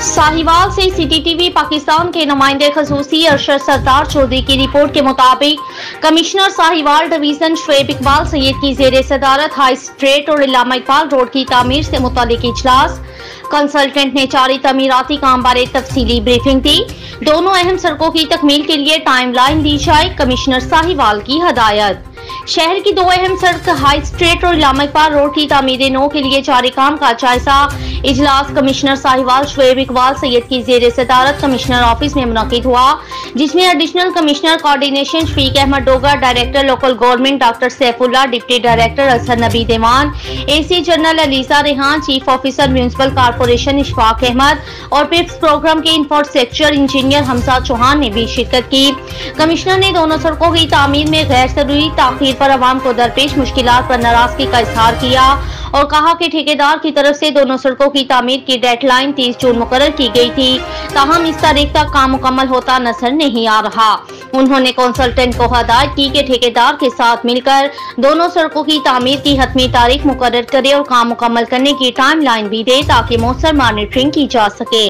साहिवाल से city TV Pakistan के नुमाइंदे खसूसी अरशद सरदार चौधरी की रिपोर्ट के मुताबिक कमिश्नर साहिवाल डिवीजन शुएब इकबाल सैयद की जेर सदारत हाई स्ट्रीट और इल्लामा इकबाल रोड की तामीर से मुतालिक इजलास। कंसल्टेंट ने जारी तमीराती काम बारे तफसीली ब्रीफिंग दी। दोनों अहम सड़कों की तकमील के लिए टाइम लाइन दी जाए, कमिश्नर साहिवाल की हदायत। शहर की दो अहम सड़क हाई स्ट्रीट और इल्लामा इकबाल रोड की तामीर नो के लिए जारी काम का जायजा इजलास कमिश्नर साहिवाल शुएब इकबाल सैयद की जेर सदारत कमिश्नर ऑफिस में मुनक्किद हुआ, जिसमें additional commissioner coordination Shafiq Ahmed Dogar, director local government doctor Saifullah, deputy director Ashar Nabi Dewan, AC general Aliza Rehan, chief officer municipal corporation Ishfaq Ahmed और पिप्स प्रोग्राम के इंफ्रास्ट्रक्चर इंजीनियर हमजा चौहान ने भी शिरकत की। कमिश्नर ने दोनों सड़कों की तामीर में गैर जरूरी ताखीर पर अवाम को दरपेश मुश्किलात पर नाराजगी का इजहार किया और कहा कि ठेकेदार की तरफ से दोनों सड़कों की तामीर की डेडलाइन 30 जून मुकर्रर की गई थी, ताहम इस तारीख तक काम मुकम्मल होता नजर नहीं आ रहा। उन्होंने कंसल्टेंट को हदायत की कि ठेकेदार के साथ मिलकर दोनों सड़कों की तामीर की हतमी तारीख मुकर्रर करे और काम मुकम्मल करने की टाइम लाइन भी दे ताकि मौसर मॉनिटरिंग की जा सके।